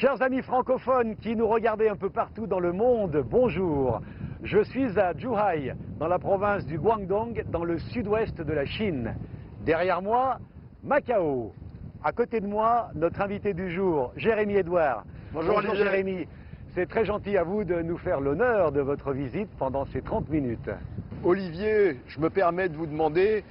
Chers amis francophones qui nous regardez un peu partout dans le monde, bonjour. Je suis à Zhuhai, dans la province du Guangdong, dans le sud-ouest de la Chine. Derrière moi, Macao. À côté de moi, notre invité du jour, Jérémy Edouard. Bonjour Jérémy. C'est très gentil à vous de nous faire l'honneur de votre visite pendant ces 30 minutes. Olivier, je me permets de vous demander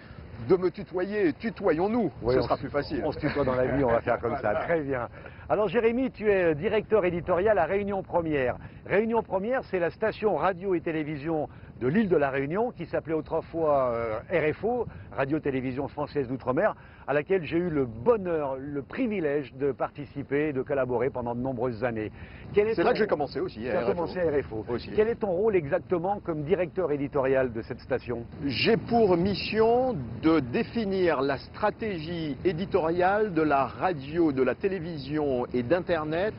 de me tutoyer. Tutoyons-nous, Oui, ce sera plus facile. On se tutoie dans la vie, on va faire comme ça. Très bien. Alors Jérémy, tu es directeur éditorial à Réunion Première. Réunion Première, c'est la station radio et télévision de l'île de la Réunion qui s'appelait autrefois RFO, Radio-Télévision Française d'Outre-mer, à laquelle j'ai eu le bonheur, le privilège de participer et de collaborer pendant de nombreuses années. C'est là que j'ai commencé aussi. Tu as commencé à RFO. Aussi. Quel est ton rôle exactement comme directeur éditorial de cette station? J'ai pour mission de définir la stratégie éditoriale de la radio, de la télévision et d'Internet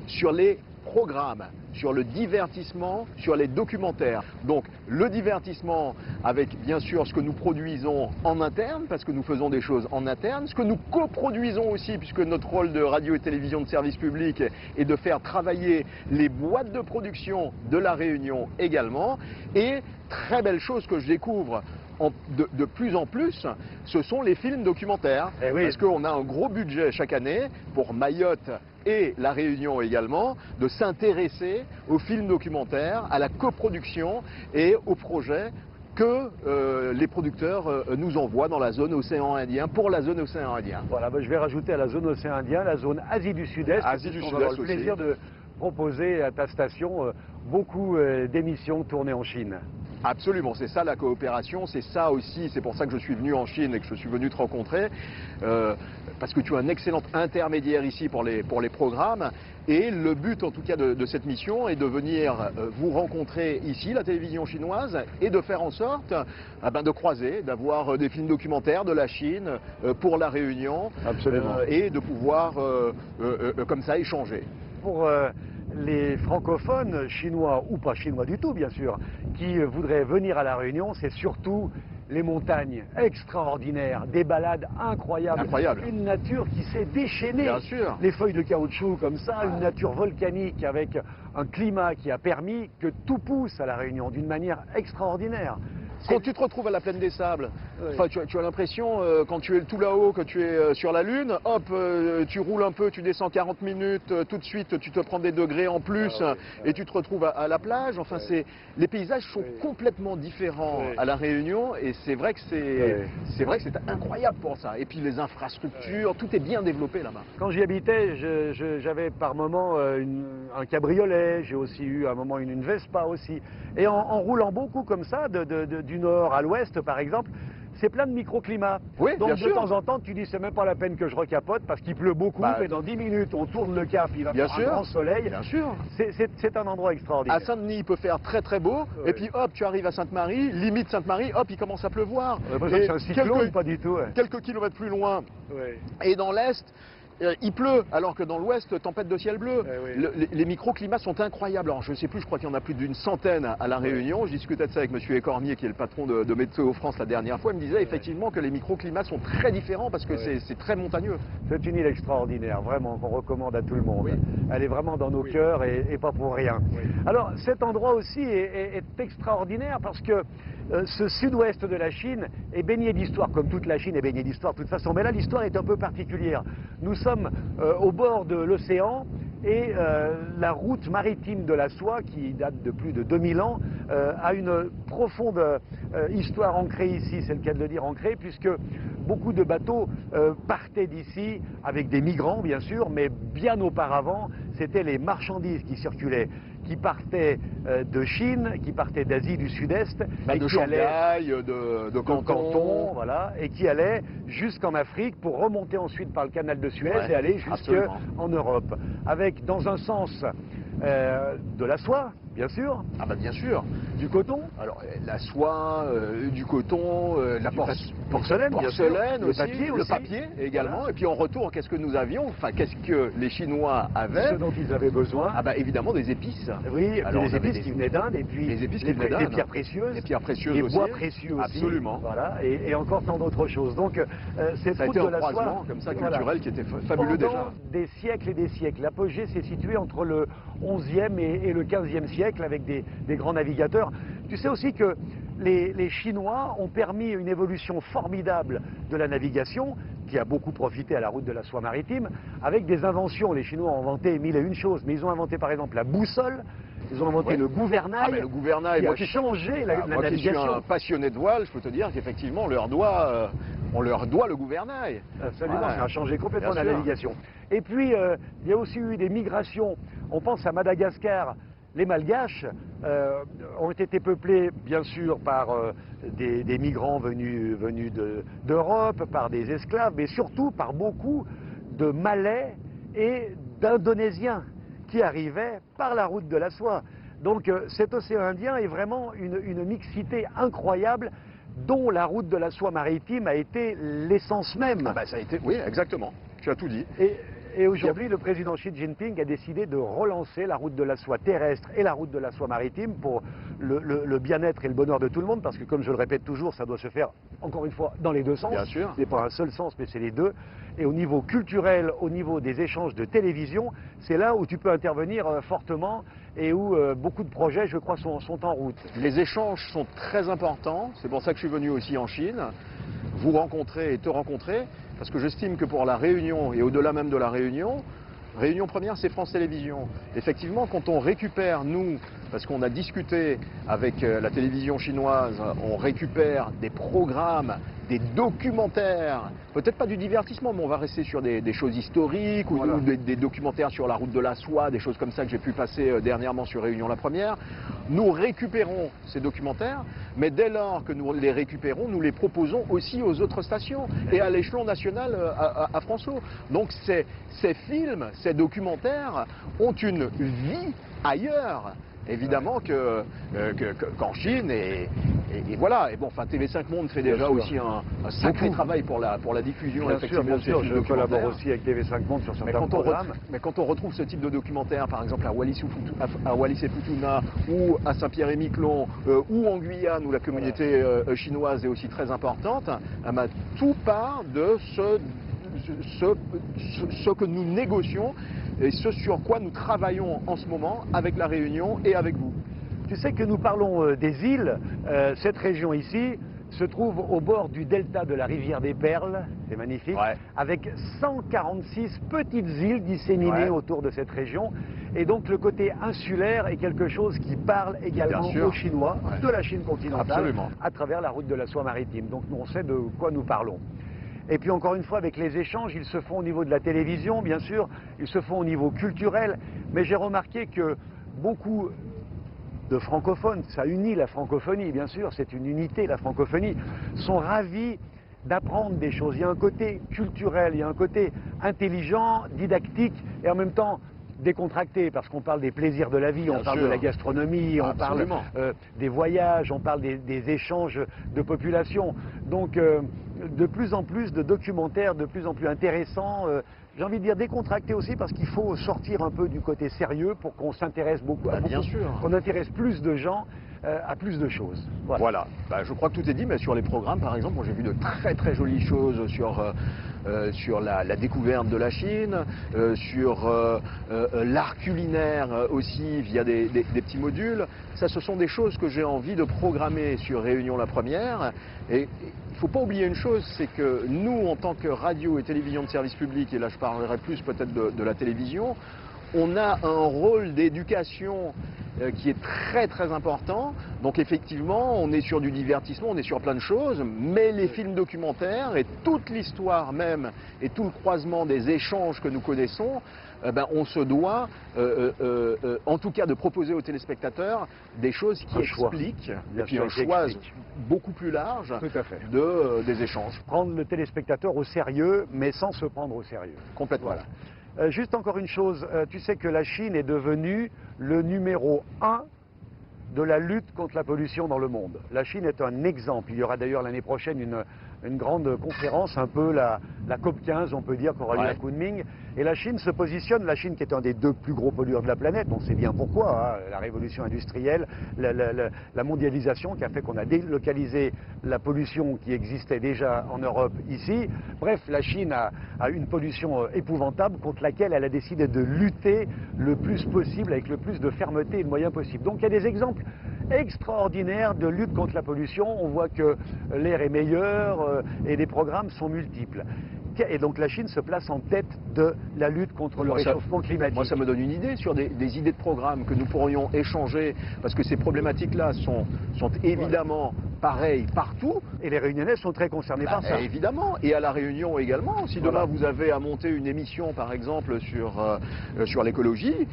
sur les programmes, sur le divertissement, sur les documentaires. Donc le divertissement avec bien sûr ce que nous produisons en interne, parce que nous faisons des choses en interne, ce que nous coproduisons aussi, puisque notre rôle de radio et télévision de service public est de faire travailler les boîtes de production de la Réunion également. Et très belle chose que je découvre de plus en plus, ce sont les films documentaires. Eh oui. Parce qu'on a un gros budget chaque année pour Mayotte et la Réunion également, de s'intéresser aux films documentaires, à la coproduction et aux projets que les producteurs nous envoient dans la zone océan Indien, pour la zone océan Indien. Voilà, je vais rajouter à la zone océan Indien, la zone Asie du Sud-Est. Asie du On va Sud-Est avoir le plaisir aussi. de proposer à ta station beaucoup d'émissions tournées en Chine. Absolument, c'est ça la coopération, c'est ça aussi, c'est pour ça que je suis venu en Chine et que je suis venu te rencontrer, parce que tu es un excellent intermédiaire ici pour les programmes, et le but en tout cas de cette mission est de venir vous rencontrer ici, la télévision chinoise, et de faire en sorte de croiser, d'avoir des films documentaires de la Chine pour la Réunion, et de pouvoir comme ça échanger. Pour les francophones, chinois ou pas chinois du tout bien sûr, qui voudraient venir à la Réunion, c'est surtout les montagnes extraordinaires, des balades incroyables, une nature qui s'est déchaînée, bien sûr. Les feuilles de caoutchouc comme ça, une nature volcanique avec un climat qui a permis que tout pousse à la Réunion d'une manière extraordinaire. Quand tu te retrouves à la plaine des Sables, oui. tu as l'impression, quand tu es tout là-haut, que tu es sur la Lune, hop, tu roules un peu, tu descends 40 minutes, tout de suite tu te prends des degrés en plus et tu te retrouves à la plage. Enfin, les paysages sont complètement différents à La Réunion et c'est vrai que c'est incroyable pour ça. Et puis les infrastructures, tout est bien développé là-bas. Quand j'y habitais, j'avais par moment un cabriolet, j'ai aussi eu à un moment une Vespa aussi. Et en roulant beaucoup comme ça, du nord à l'ouest par exemple, c'est plein de microclimats. Oui, donc bien de sûr. temps en temps, tu dis c'est même pas la peine que je recapote parce qu'il pleut beaucoup et dans 10 minutes on tourne le cap, il va faire un grand soleil. Bien sûr. C'est un endroit extraordinaire. À Saint-Denis, il peut faire très très beau, et puis hop, tu arrives à Sainte-Marie, limite Sainte-Marie, hop, il commence à pleuvoir. C'est un cyclone, pas du tout. Quelques kilomètres plus loin, et dans l'est, il pleut, alors que dans l'ouest, tempête de ciel bleu. Les microclimats sont incroyables. Alors je ne sais plus, je crois qu'il y en a plus d'une centaine à La Réunion. Je discutais de ça avec M. Écornier, qui est le patron de Météo France la dernière fois. Il me disait effectivement que les microclimats sont très différents parce que c'est très montagneux. C'est une île extraordinaire, vraiment, qu'on recommande à tout le monde. Elle est vraiment dans nos cœurs et pas pour rien. Alors cet endroit aussi est extraordinaire parce que ce sud-ouest de la Chine est baigné d'histoire, comme toute la Chine est baignée d'histoire de toute façon. Mais là, l'histoire est un peu particulière. Nous sommes au bord de l'océan et la route maritime de la soie, qui date de plus de 2000 ans, a une profonde histoire ancrée ici, c'est le cas de le dire, ancrée, puisque beaucoup de bateaux partaient d'ici avec des migrants, bien sûr, mais bien auparavant, c'était les marchandises qui circulaient, qui partaient de Chine, qui partaient d'Asie du Sud-Est, de Shanghai, de Canton, voilà, et qui allaient jusqu'en Afrique pour remonter ensuite par le canal de Suez et aller jusqu'en Europe, avec dans un sens de la soie, bien sûr. Ah bah bien sûr. Du coton. Alors la soie, du coton, la porcelaine, bien sûr. porcelaine aussi, Le le papier également. Voilà. Et puis en retour, qu'est-ce que nous avions? Enfin, qu'est-ce que les Chinois avaient? Ce dont ils avaient besoin. Ah bah évidemment des épices. Oui, et puis Alors, les on avait épices qui venaient d'Inde, et puis les épices qui venaient les d'Inde. pierres précieuses. Les pierres précieuses les aussi. bois précieux aussi. Absolument. Voilà, et encore tant d'autres choses. Donc, cette Ça a route été de un la croisement soie, comme ça voilà. culturel qui était fabuleux Pendant déjà. des siècles et des siècles. L'apogée s'est située entre le 11e et le 15e siècle avec des grands navigateurs. Tu sais aussi que les Chinois ont permis une évolution formidable de la navigation qui a beaucoup profité à la route de la soie maritime avec des inventions. Les Chinois ont inventé mille et une choses, mais ils ont inventé par exemple la boussole, ils ont inventé le gouvernail, Ah, mais le gouvernail, qui moi a changé la moi qui suis navigation. un passionné de voile, je peux te dire qu'effectivement, on leur doit le gouvernail. Absolument, Ouais. ça a changé complètement Bien la sûr. navigation. Et puis, il y a aussi eu des migrations. On pense à Madagascar. Les Malgaches ont été peuplés, bien sûr, par des migrants venus d'Europe, par des esclaves, mais surtout par beaucoup de Malais et d'Indonésiens qui arrivaient par la route de la soie. Donc cet océan Indien est vraiment une mixité incroyable dont la route de la soie maritime a été l'essence même. Ah bah ça a été, oui, exactement. Tu as tout dit. Et aujourd'hui, le président Xi Jinping a décidé de relancer la route de la soie terrestre et la route de la soie maritime pour le bien-être et le bonheur de tout le monde, parce que comme je le répète toujours, ça doit se faire, encore une fois, dans les deux sens. Bien sûr. Ce n'est pas un seul sens, mais c'est les deux. Et au niveau culturel, au niveau des échanges de télévision, c'est là où tu peux intervenir fortement et où beaucoup de projets, je crois, sont en route. Les échanges sont très importants. C'est pour ça que je suis venu aussi en Chine. Vous rencontrer et te rencontrer. Parce que j'estime que pour la Réunion, et au-delà même de la Réunion, Réunion première, c'est France Télévisions. Effectivement, quand on récupère, nous, parce qu'on a discuté avec la télévision chinoise, on récupère des programmes, des documentaires, peut-être pas du divertissement, mais on va rester sur des choses historiques Voilà. ou des documentaires sur la route de la soie, des choses comme ça que j'ai pu passer dernièrement sur Réunion la première. Nous récupérons ces documentaires, mais dès lors que nous les récupérons, nous les proposons aussi aux autres stations et à l'échelon national à François. Donc ces films, ces documentaires ont une vie ailleurs. Évidemment qu'en Chine et voilà. Et bon, enfin TV5 Monde fait déjà aussi un sacré travail pour la diffusion effectivement bien de ces sûr, films je collabore documentaires. aussi avec TV5 Monde sur certains programmes. Mais quand on retrouve ce type de documentaire, par exemple à Wallis et Futuna, ou à Saint-Pierre-et-Miquelon, ou en Guyane, où la communauté chinoise est aussi très importante, eh ben, tout part de ce que nous négocions et ce sur quoi nous travaillons en ce moment avec la Réunion et avec vous. Tu sais que nous parlons des îles. Cette région ici se trouve au bord du delta de la rivière des Perles, c'est magnifique, Ouais. avec 146 petites îles disséminées Ouais. autour de cette région. Et donc le côté insulaire est quelque chose qui parle également Bien sûr. aux Chinois Ouais. de la Chine continentale Absolument. à travers la route de la soie maritime. Donc on sait de quoi nous parlons. Et puis encore une fois, avec les échanges, ils se font au niveau de la télévision, bien sûr, ils se font au niveau culturel, mais j'ai remarqué que beaucoup de francophones, ça unit la francophonie, bien sûr, c'est une unité, la francophonie, sont ravis d'apprendre des choses. Il y a un côté culturel, il y a un côté intelligent, didactique, et en même temps décontracté, parce qu'on parle des plaisirs de la vie, Bien on parle sûr. de la gastronomie, on parle Absolument. des voyages, on parle des échanges de population. Donc de plus en plus de documentaires, de plus en plus intéressants, j'ai envie de dire décontractés aussi, parce qu'il faut sortir un peu du côté sérieux pour qu'on s'intéresse beaucoup, Bien sûr. qu'on intéresse plus de gens à plus de choses. Voilà. Bah, je crois que tout est dit, mais sur les programmes, par exemple, moi j'ai vu de très très jolies choses sur la découverte de la Chine, sur l'art culinaire aussi via des petits modules. Ça, ce sont des choses que j'ai envie de programmer sur Réunion la première. Et il ne faut pas oublier une chose, c'est que nous, en tant que radio et télévision de service public, et là je parlerai plus peut-être de la télévision, on a un rôle d'éducation qui est très très important. Donc effectivement, on est sur du divertissement, on est sur plein de choses, mais les films documentaires et toute l'histoire même et tout le croisement des échanges que nous connaissons, on se doit, en tout cas, de proposer aux téléspectateurs des choses qui expliquent, et puis un choix beaucoup plus large Tout à fait. des échanges. Prendre le téléspectateur au sérieux, mais sans se prendre au sérieux. Complètement. Voilà. Juste encore une chose, tu sais que la Chine est devenue le numéro 1 de la lutte contre la pollution dans le monde. La Chine est un exemple. Il y aura d'ailleurs l'année prochaine une grande conférence, un peu la COP15, on peut dire, qui aura lieu à Kunming. Et la Chine se positionne, la Chine qui est un des 2 plus gros pollueurs de la planète, on sait bien pourquoi, hein, la révolution industrielle, la mondialisation qui a fait qu'on a délocalisé la pollution qui existait déjà en Europe ici. Bref, la Chine a une pollution épouvantable contre laquelle elle a décidé de lutter le plus possible, avec le plus de fermeté et de moyens possibles. Donc il y a des exemples extraordinaires de lutte contre la pollution. On voit que l'air est meilleur et les programmes sont multiples. Et donc la Chine se place en tête de la lutte contre le réchauffement climatique. Moi, ça me donne une idée sur des idées de programmes que nous pourrions échanger, parce que ces problématiques-là sont évidemment pareilles partout. Et les Réunionnais sont très concernés par ça. Évidemment, et à La Réunion également. Si demain vous avez à monter une émission, par exemple, sur l'écologie,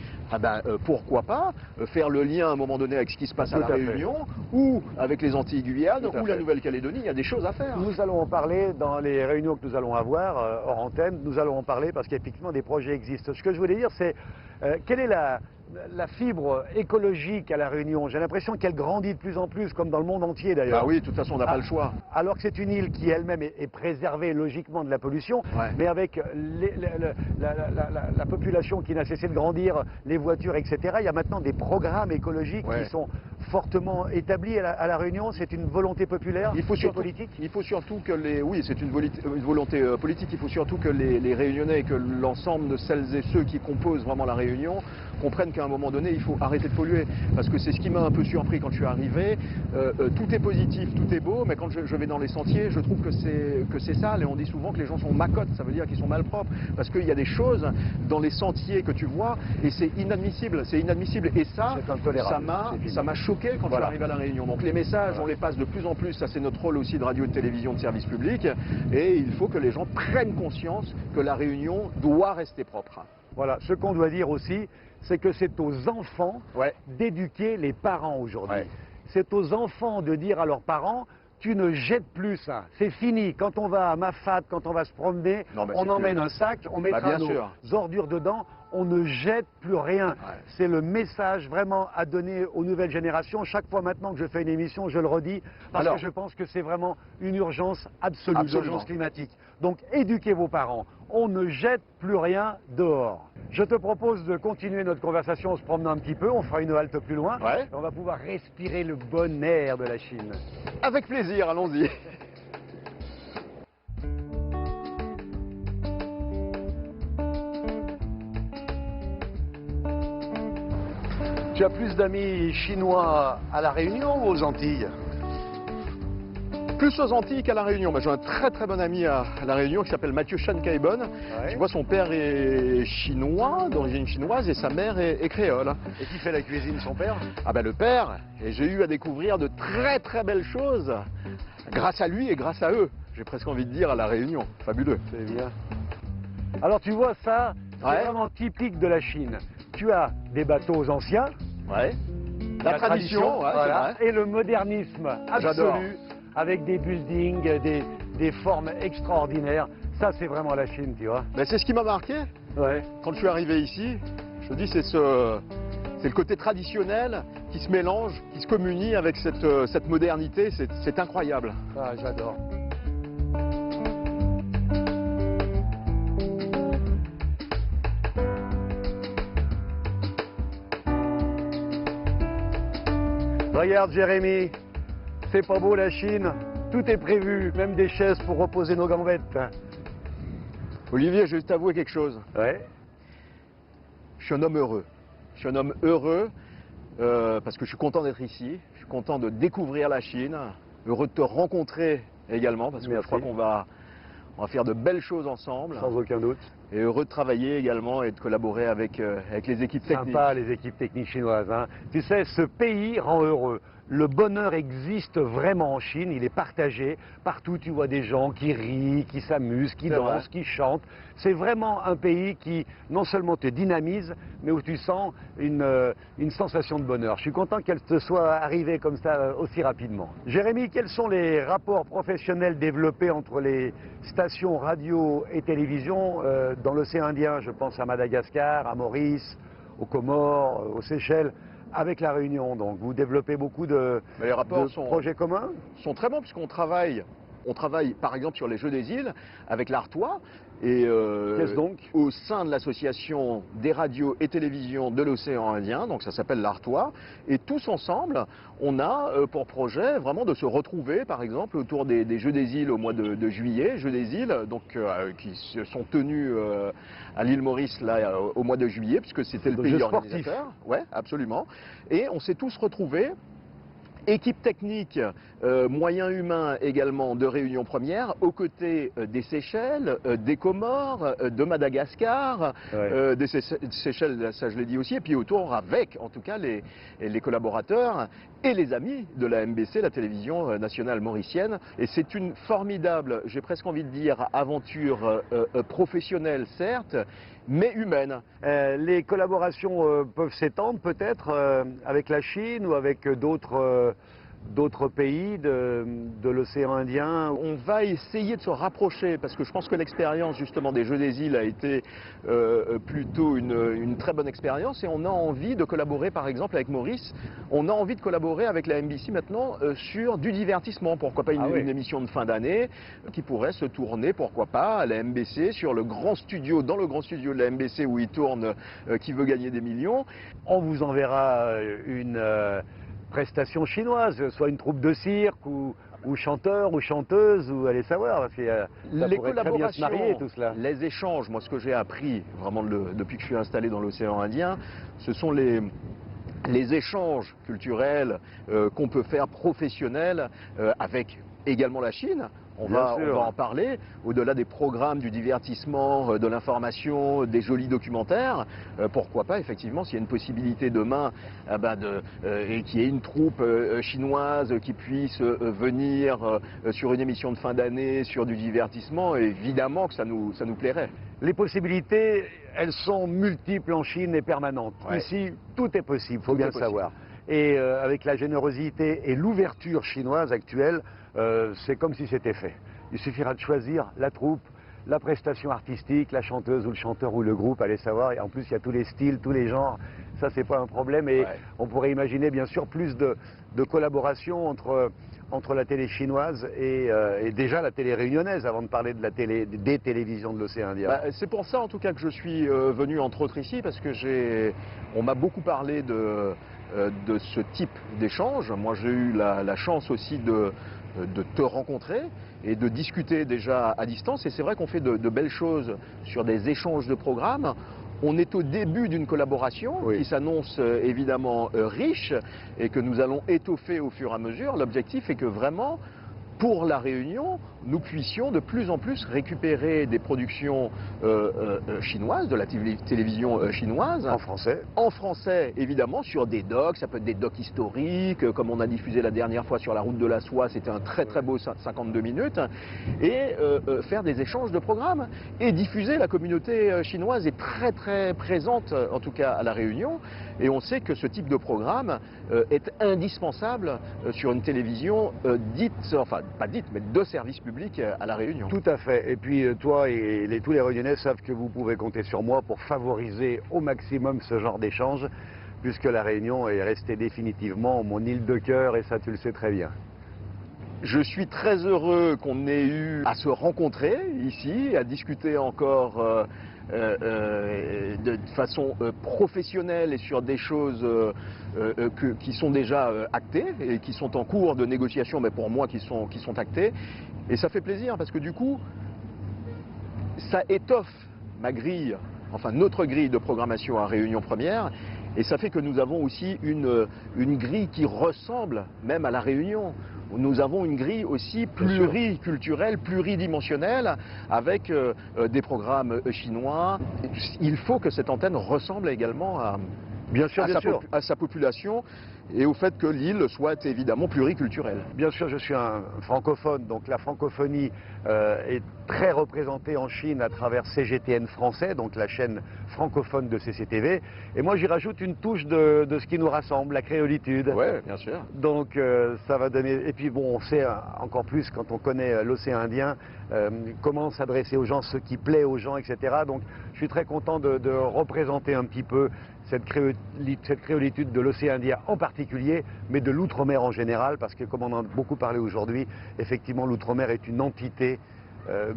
pourquoi pas faire le lien à un moment donné avec ce qui se passe à La Réunion, ou avec les Antilles-Guyane, ou la Nouvelle-Calédonie. Il y a des choses à faire. Nous allons en parler dans les réunions que nous allons avoir hors antenne. Nous allons en parler parce qu'effectivement des projets existent. Ce que je voulais dire, c'est quelle est la fibre écologique à La Réunion? J'ai l'impression qu'elle grandit de plus en plus, comme dans le monde entier d'ailleurs. Ah oui, de toute façon, on n'a pas le choix. Alors que c'est une île qui elle-même est préservée logiquement de la pollution, mais avec la population qui n'a cessé de grandir, les voitures, etc. Il y a maintenant des programmes écologiques qui sont fortement établis à la Réunion. C'est une volonté populaire, politique. Il faut surtout que oui, c'est une volonté politique. Il faut surtout que les Réunionnais et que l'ensemble de celles et ceux qui composent vraiment la Réunion comprennent qu'à un moment donné, il faut arrêter de polluer. Parce que c'est ce qui m'a un peu surpris quand je suis arrivé. Tout est positif, tout est beau, mais quand je vais dans les sentiers, je trouve que c'est sale. Et on dit souvent que les gens sont macottes, ça veut dire qu'ils sont malpropres. Parce qu'il y a des choses dans les sentiers que tu vois, et c'est inadmissible. C'est inadmissible. Et ça m'a choqué quand je suis arrivé à La Réunion. Donc les messages, on les passe de plus en plus. Ça, c'est notre rôle aussi de radio et de télévision de service public. Et il faut que les gens prennent conscience que La Réunion doit rester propre. Voilà, ce qu'on doit dire aussi, c'est que c'est aux enfants d'éduquer les parents aujourd'hui. C'est aux enfants de dire à leurs parents, tu ne jettes plus ça, c'est fini. Quand on va à Mafat, quand on va se promener, on emmène un sac, on mettra nos ordures dedans, on ne jette plus rien. C'est le message vraiment à donner aux nouvelles générations. Chaque fois maintenant que je fais une émission, je le redis, parce que je pense que c'est vraiment une urgence absolue, l'urgence climatique. Donc éduquez vos parents, on ne jette plus rien dehors. Je te propose de continuer notre conversation en se promenant un petit peu, on fera une halte plus loin, et on va pouvoir respirer le bon air de la Chine. Avec plaisir, allons-y. Tu as plus d'amis chinois à La Réunion ou aux Antilles? Plus aux Antilles qu'à La Réunion. J'ai un très très bon ami à La Réunion qui s'appelle Mathieu Chan Kaibon. Tu vois, son père est chinois, d'origine chinoise, et sa mère est créole. Et qui fait la cuisine, son père? Le père. Et j'ai eu à découvrir de très très belles choses grâce à lui et grâce à eux. J'ai presque envie de dire à La Réunion. Fabuleux. C'est bien. Alors tu vois, ça, c'est vraiment typique de la Chine. Tu as des bateaux anciens. La tradition, et le modernisme absolu, avec des buildings, des formes extraordinaires. Ça, c'est vraiment la Chine, tu vois. C'est ce qui m'a marqué quand je suis arrivé ici. Je te dis, c'est le côté traditionnel qui se mélange, qui se communie avec cette modernité. C'est incroyable. Ah, j'adore. Regarde Jérémy, c'est pas beau la Chine, tout est prévu, même des chaises pour reposer nos gambettes. Olivier, je vais t'avouer quelque chose. Je suis un homme heureux. Je suis un homme heureux parce que je suis content d'être ici, je suis content de découvrir la Chine, heureux de te rencontrer également parce que je crois qu'on va faire de belles choses ensemble. Sans aucun doute. Et heureux de travailler également et de collaborer avec les équipes techniques. Sympa, les équipes techniques chinoises. Tu sais, ce pays rend heureux. Le bonheur existe vraiment en Chine, il est partagé. Partout, tu vois des gens qui rient, qui s'amusent, qui dansent, qui chantent. C'est vraiment un pays qui non seulement te dynamise, mais où tu sens une sensation de bonheur. Je suis content qu'elle te soit arrivée comme ça aussi rapidement. Jérémy, quels sont les rapports professionnels développés entre les stations radio et télévision dans l'océan Indien? Je pense à Madagascar, à Maurice, aux Comores, aux Seychelles. avec la Réunion. Donc vous développez beaucoup de Mais les rapports projets communs? sont très bons puisqu'on travaille. On travaille par exemple sur les Jeux des îles avec l'Artois et Qu'est-ce donc? au sein de l'association des radios et télévisions de l'océan Indien, donc ça s'appelle l'Artois, et tous ensemble, on a pour projet vraiment de se retrouver par exemple autour des Jeux des îles au mois de juillet, Jeux des îles donc qui se sont tenus à l'île Maurice là au mois de juillet puisque c'était le De pays Jeux organisateur. Ouais, absolument. Et on s'est tous retrouvés. Équipe technique, moyens humains également de Réunion Première, aux côtés des Seychelles, des Comores, de Madagascar, Ouais. des Seychelles, ça je l'ai dit aussi, et puis autour avec en tout cas les collaborateurs et les amis de la MBC, la télévision nationale mauricienne. Et c'est une formidable, j'ai presque envie de dire, aventure professionnelle certes, mais humaine. Les collaborations peuvent s'étendre peut-être avec la Chine ou avec d'autres pays de l'océan Indien. On va essayer de se rapprocher parce que je pense que l'expérience justement des Jeux des îles a été plutôt une très bonne expérience et on a envie de collaborer par exemple avec Maurice, on a envie de collaborer avec la MBC maintenant sur du divertissement, pourquoi pas une émission de fin d'année qui pourrait se tourner, pourquoi pas à la MBC sur le grand studio, dans le grand studio de la MBC où il tourne Qui veut gagner des millions. On vous enverra une prestation chinoise, soit une troupe de cirque ou chanteur ou chanteuse, ou allez savoir, parce que ça Les pourrait très bien se marier tout cela. les échanges, moi ce que j'ai appris vraiment depuis que je suis installé dans l'océan Indien, ce sont les échanges culturels qu'on peut faire professionnels avec également la Chine. On va en parler, au-delà des programmes, du divertissement, de l'information, des jolis documentaires. Pourquoi pas, effectivement, s'il y a une possibilité demain et qu'il y ait une troupe chinoise qui puisse venir sur une émission de fin d'année, sur du divertissement, évidemment que ça nous plairait. Les possibilités, elles sont multiples en Chine et permanentes. Ouais. Ici, tout est possible, il faut bien le savoir. Et avec la générosité et l'ouverture chinoise actuelle, c'est comme si c'était fait. Il suffira de choisir la troupe, la prestation artistique, la chanteuse ou le chanteur ou le groupe, allez savoir. Et en plus, il y a tous les styles, tous les genres. Ça, c'est pas un problème. Et on pourrait imaginer, bien sûr, plus de collaboration entre la télé chinoise et déjà la télé réunionnaise, avant de parler de des télévisions de l'océan Indien. C'est pour ça, en tout cas, que je suis venu, entre autres, ici, parce que on m'a beaucoup parlé de ce type d'échange. Moi, j'ai eu la chance aussi de te rencontrer et de discuter déjà à distance. Et c'est vrai qu'on fait de belles choses sur des échanges de programmes. On est au début d'une collaboration qui s'annonce évidemment riche et que nous allons étoffer au fur et à mesure. L'objectif est que vraiment, pour la Réunion, nous puissions de plus en plus récupérer des productions chinoises, de la télévision chinoise. En français. En français, évidemment, sur des docs, ça peut être des docs historiques, comme on a diffusé la dernière fois sur la route de la soie, c'était un très très beau 52 minutes, et faire des échanges de programmes, et diffuser. La communauté chinoise est très très présente, en tout cas à La Réunion, et on sait que ce type de programme est indispensable sur une télévision dite, enfin pas dite, mais de service public à La Réunion. Tout à fait. Et puis toi et tous les Réunionnais savent que vous pouvez compter sur moi pour favoriser au maximum ce genre d'échange, puisque La Réunion est restée définitivement mon île de cœur, et ça tu le sais très bien. Je suis très heureux qu'on ait eu à se rencontrer ici, à discuter encore de façon professionnelle et sur des choses qui sont déjà actées et qui sont en cours de négociation, mais pour moi qui sont actées. Et ça fait plaisir parce que du coup, ça étoffe ma grille, enfin notre grille de programmation à Réunion Première. Et ça fait que nous avons aussi une grille qui ressemble même à La Réunion. Nous avons une grille aussi pluriculturelle, pluridimensionnelle, avec des programmes chinois. Il faut que cette antenne ressemble également à sa population et au fait que l'île soit évidemment pluriculturelle. Bien sûr, je suis un francophone, donc la francophonie est très représentée en Chine à travers CGTN français, donc la chaîne francophone de CCTV. Et moi, j'y rajoute une touche de ce qui nous rassemble, la créolitude. Oui, bien sûr. Donc ça va donner... Et puis bon, on sait encore plus quand on connaît l'océan Indien, comment s'adresser aux gens, ce qui plaît aux gens, etc. Donc je suis très content de représenter un petit peu cette créolitude de l'océan Indien en particulier, mais de l'outre-mer en général, parce que comme on en a beaucoup parlé aujourd'hui, effectivement l'outre-mer est une entité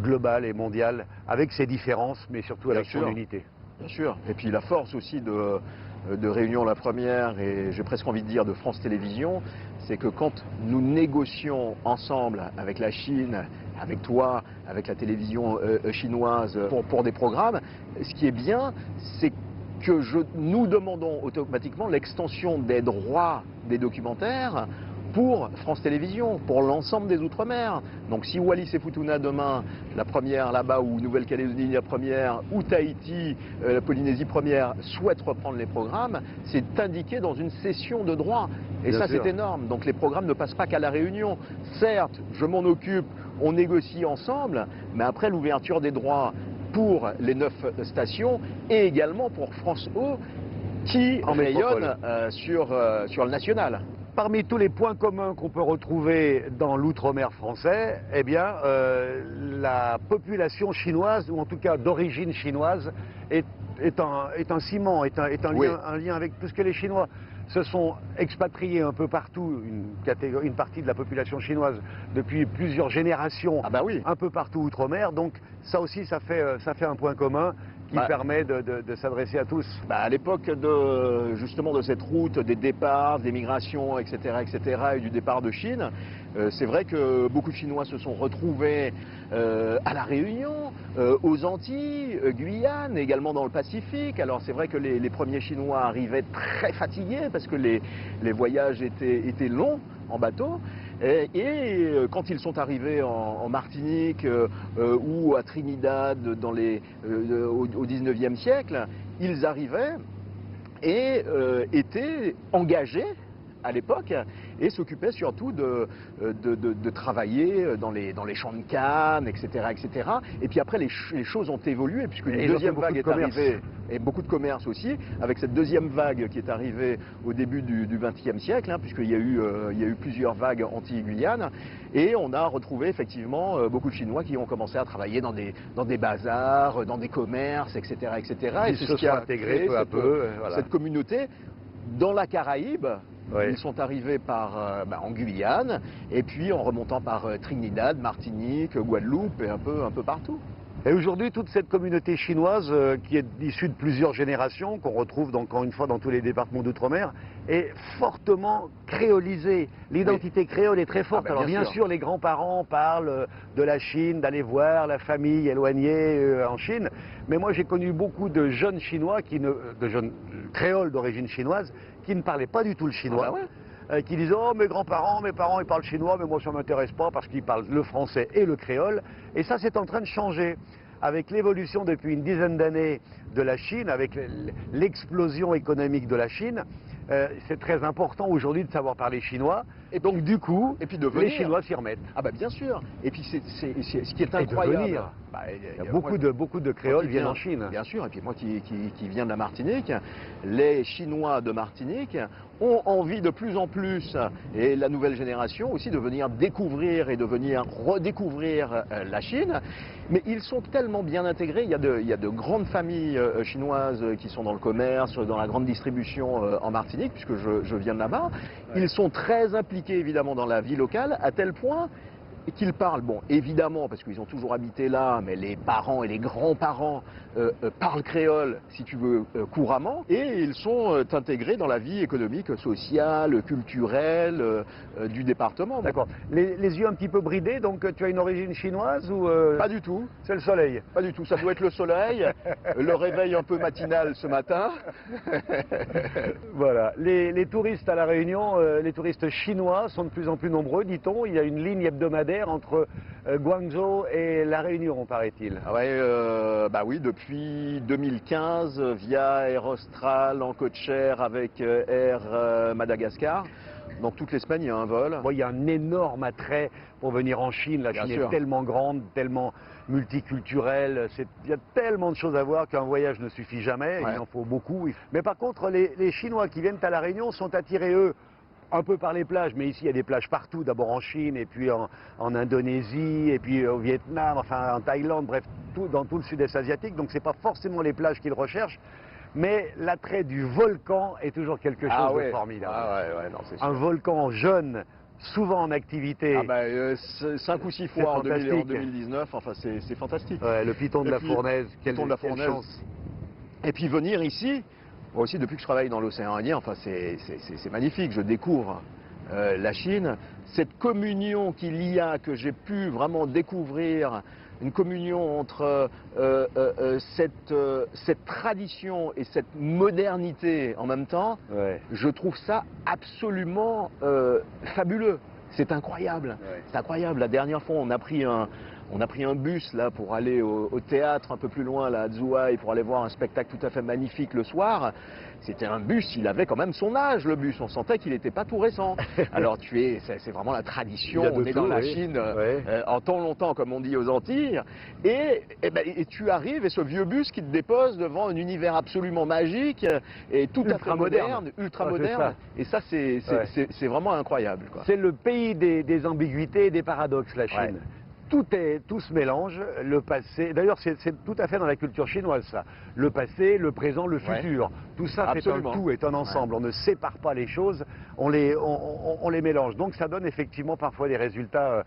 globale et mondiale, avec ses différences, mais surtout avec son unité. Bien sûr, et puis la force aussi de Réunion la Première, et j'ai presque envie de dire de France Télévisions, c'est que quand nous négocions ensemble avec la Chine, avec toi, avec la télévision chinoise pour des programmes, ce qui est bien, c'est que nous demandons automatiquement l'extension des droits des documentaires pour France Télévisions, pour l'ensemble des Outre-mer. Donc si Wallis et Futuna demain, la première là-bas, ou Nouvelle-Calédonie la première, ou Tahiti, la Polynésie première, souhaitent reprendre les programmes, c'est indiqué dans une cession de droits. Et ça c'est énorme. Donc les programmes ne passent pas qu'à la Réunion. Certes, je m'en occupe, on négocie ensemble, mais après l'ouverture des droits pour les 9 stations et également pour France O qui rayonne sur le national. Parmi tous les points communs qu'on peut retrouver dans l'outre-mer français, eh bien, la population chinoise, ou en tout cas d'origine chinoise, est un ciment, est un lien avec tout ce que les Chinois se sont expatriés un peu partout, une partie de la population chinoise depuis plusieurs générations, un peu partout outre-mer. Donc ça aussi, ça fait un point commun qui permet de s'adresser à tous. À l'époque justement de cette route des départs, des migrations, etc., et du départ de Chine, c'est vrai que beaucoup de Chinois se sont retrouvés à La Réunion, aux Antilles, Guyane, également dans le Pacifique. Alors c'est vrai que les premiers Chinois arrivaient très fatigués parce que les voyages étaient longs en bateau. Et quand ils sont arrivés en Martinique ou à Trinidad au 19e siècle, ils arrivaient et étaient engagés à l'époque et s'occupaient surtout de travailler dans les champs de canne, etc., etc. Et puis après, les choses ont évolué puisque une deuxième vague est arrivée, et beaucoup de commerce aussi, avec cette deuxième vague qui est arrivée au début du XXe siècle, puisqu'il y a eu plusieurs vagues anti-Guyane, et on a retrouvé effectivement beaucoup de Chinois qui ont commencé à travailler dans des bazars, dans des commerces, etc., etc. Et c'est ce qui a intégré peu à peu cette communauté dans la Caraïbe. Ils sont arrivés en Guyane, et puis en remontant par Trinidad, Martinique, Guadeloupe, et un peu partout. Et aujourd'hui, toute cette communauté chinoise qui est issue de plusieurs générations, qu'on retrouve encore une fois dans tous les départements d'outre-mer, est fortement créolisée. L'identité créole est très forte. Alors bien sûr, les grands-parents parlent de la Chine, d'aller voir la famille éloignée en Chine. Mais moi, j'ai connu beaucoup de jeunes Chinois, de jeunes créoles d'origine chinoise, qui ne parlaient pas du tout le chinois. Qui disent « Oh, mes grands-parents, mes parents, ils parlent chinois, mais moi, ça ne m'intéresse pas parce qu'ils parlent le français et le créole. » Et ça, c'est en train de changer. Avec l'évolution depuis une dizaine d'années de la Chine, avec l'explosion économique de la Chine, c'est très important aujourd'hui de savoir parler chinois. Et donc, du coup, les Chinois s'y remettent. Bien sûr. Et puis, ce qui est incroyable. Il y a beaucoup de créoles viennent en Chine. Bien sûr. Et puis, moi qui viens de la Martinique, les Chinois de Martinique ont envie de plus en plus, et la nouvelle génération aussi, de venir découvrir et de venir redécouvrir la Chine. Mais ils sont tellement bien intégrés. Il y a de grandes familles chinoises qui sont dans le commerce, dans la grande distribution en Martinique, puisque je viens de là-bas. Ils sont très impliqués évidemment dans la vie locale, à tel point qu'ils parlent, évidemment, parce qu'ils ont toujours habité là, mais les parents et les grands-parents parlent créole, si tu veux, couramment, et ils sont intégrés dans la vie économique, sociale, culturelle du département. D'accord. Les yeux un petit peu bridés, donc tu as une origine chinoise ou Pas du tout. C'est le soleil? Pas du tout, ça doit être le soleil, le réveil un peu matinal ce matin. Voilà. Les touristes à La Réunion, les touristes chinois sont de plus en plus nombreux, dit-on. Il y a une ligne hebdomadaire entre Guangzhou et La Réunion, paraît-il. Oui, depuis 2015, via Air Austral en codeshare avec Air Madagascar. Donc toutes les semaines, il y a un vol. Il y a un énorme attrait pour venir en Chine. La Chine est tellement grande, tellement multiculturelle. Il y a tellement de choses à voir qu'un voyage ne suffit jamais. Il en faut beaucoup. Mais par contre, les Chinois qui viennent à La Réunion sont attirés, eux, un peu par les plages, mais ici il y a des plages partout, d'abord en Chine, et puis en Indonésie, et puis au Vietnam, enfin en Thaïlande, bref, dans tout le sud-est asiatique, donc c'est pas forcément les plages qu'ils recherchent. mais l'attrait du volcan est toujours quelque chose de formidable. Non, c'est sûr. Un volcan jeune, souvent en activité. 5 ou 6 fois en 2019, enfin c'est fantastique. Ouais, le piton de la Fournaise, quelle chance. Et puis venir ici, moi aussi depuis que je travaille dans l'océan Indien, enfin c'est magnifique, je découvre la Chine, cette communion qu'il y a, que j'ai pu vraiment découvrir, une communion entre cette tradition et cette modernité en même temps, je trouve ça absolument fabuleux. C'est incroyable, c'est incroyable. La dernière fois, on a pris un bus là pour aller au théâtre un peu plus loin, là, à Zhuhai, pour aller voir un spectacle tout à fait magnifique le soir. C'était un bus, il avait quand même son âge, le bus. On sentait qu'il n'était pas tout récent. Alors c'est vraiment la tradition. On est dans la Chine en temps longtemps, comme on dit aux Antilles. Et tu arrives et ce vieux bus qui te dépose devant un univers absolument magique et tout à fait moderne, ultra moderne. Et ça, c'est vraiment incroyable, quoi. C'est le pays des ambiguïtés et des paradoxes, la Chine. Tout se mélange, le passé, d'ailleurs c'est tout à fait dans la culture chinoise ça, le passé, le présent, le futur, tout ça fait un tout, est un ensemble, on ne sépare pas les choses, on les mélange, donc ça donne effectivement parfois des résultats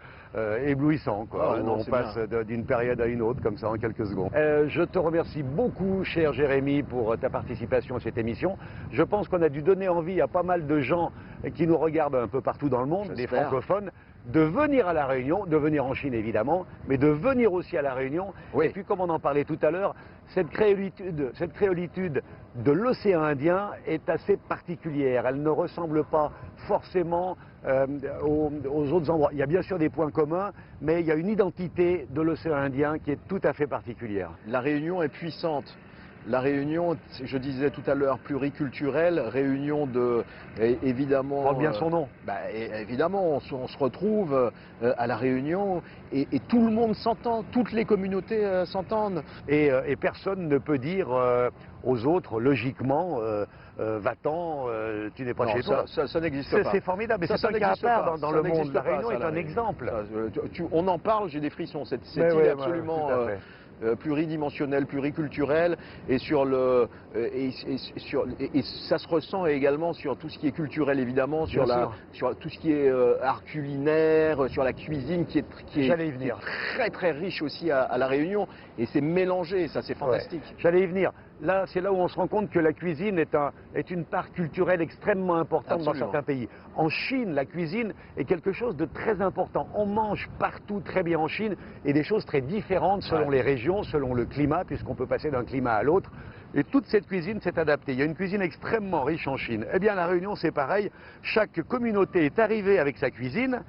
éblouissants, quoi. On passe d'une période à une autre comme ça en quelques secondes. Je te remercie beaucoup cher Jérémy pour ta participation à cette émission, je pense qu'on a dû donner envie à pas mal de gens qui nous regardent un peu partout dans le monde, des francophones, de venir à La Réunion, de venir en Chine évidemment, mais de venir aussi à La Réunion. Et puis comme on en parlait tout à l'heure, cette créolitude de l'océan Indien est assez particulière. Elle ne ressemble pas forcément aux autres endroits. Il y a bien sûr des points communs, mais il y a une identité de l'océan Indien qui est tout à fait particulière. La Réunion est puissante. La Réunion, je disais tout à l'heure, pluriculturelle, réunion de, évidemment... Porte bien son nom. Évidemment, on se retrouve à La Réunion et tout le monde s'entend, toutes les communautés s'entendent. Et personne ne peut dire aux autres, logiquement, va-t'en, tu n'es pas chez toi. Ça n'existe pas. C'est formidable, mais c'est un cas à part dans le monde. La Réunion est un exemple. On en parle, j'ai des frissons, cette île absolument... pluridimensionnel, pluriculturel, et ça se ressent également sur tout ce qui est culturel évidemment, sur tout ce qui est art culinaire, sur la cuisine qui est très très riche aussi à La Réunion, et c'est mélangé, ça c'est fantastique. J'allais y venir. Là, c'est là où on se rend compte que la cuisine est une part culturelle extrêmement importante dans certains pays. En Chine, la cuisine est quelque chose de très important. On mange partout très bien en Chine et des choses très différentes selon les régions, selon le climat, puisqu'on peut passer d'un climat à l'autre. Et toute cette cuisine s'est adaptée. Il y a une cuisine extrêmement riche en Chine. Eh bien, La Réunion, c'est pareil. Chaque communauté est arrivée avec sa cuisine.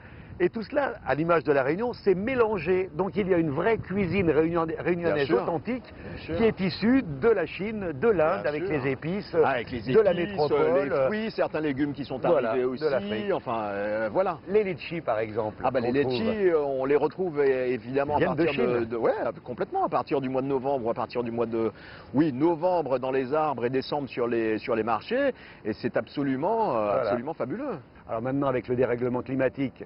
Et tout cela, à l'image de La Réunion, c'est mélangé. Donc il y a une vraie cuisine réunionnaise authentique qui est issue de la Chine, de l'Inde, avec les épices, de la métropole. Les fruits, certains légumes qui sont arrivés aussi. Enfin, voilà. Les litchis, par exemple. Les litchis, on les retrouve évidemment à partir complètement, à partir du mois de novembre, à partir du mois de novembre dans les arbres et décembre sur les marchés. Et c'est absolument fabuleux. Alors maintenant, avec le dérèglement climatique,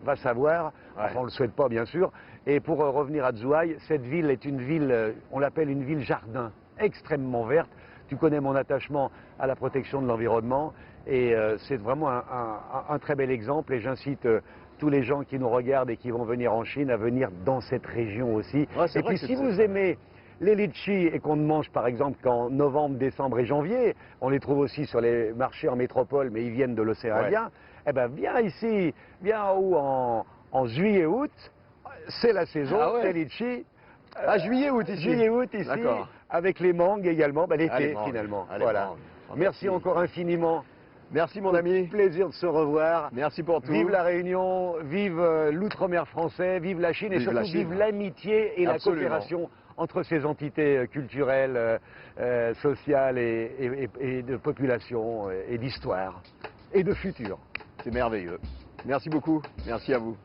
va savoir, enfin on ne le souhaite pas bien sûr, et pour revenir à Zhuhai, cette ville est une ville, on l'appelle une ville jardin, extrêmement verte. Tu connais mon attachement à la protection de l'environnement et c'est vraiment un très bel exemple et j'incite tous les gens qui nous regardent et qui vont venir en Chine à venir dans cette région aussi. Et puis si vous aimez les litchis et qu'on ne mange par exemple qu'en novembre, décembre et janvier, on les trouve aussi sur les marchés en métropole, mais ils viennent de l'océan Indien, eh bien viens ici, viens en haut en juillet-août, c'est la saison des litchis. Juillet-août ici. Juillet-août ici, avec les mangues également, l'été finalement. Voilà. Merci encore infiniment. Merci mon ami. Plaisir de se revoir. Merci pour tout. Vive La Réunion, vive l'outre-mer français, vive la Chine et surtout vive l'amitié et la coopération entre ces entités culturelles, sociales et de population et d'histoire et de futur. C'est merveilleux. Merci beaucoup. Merci à vous.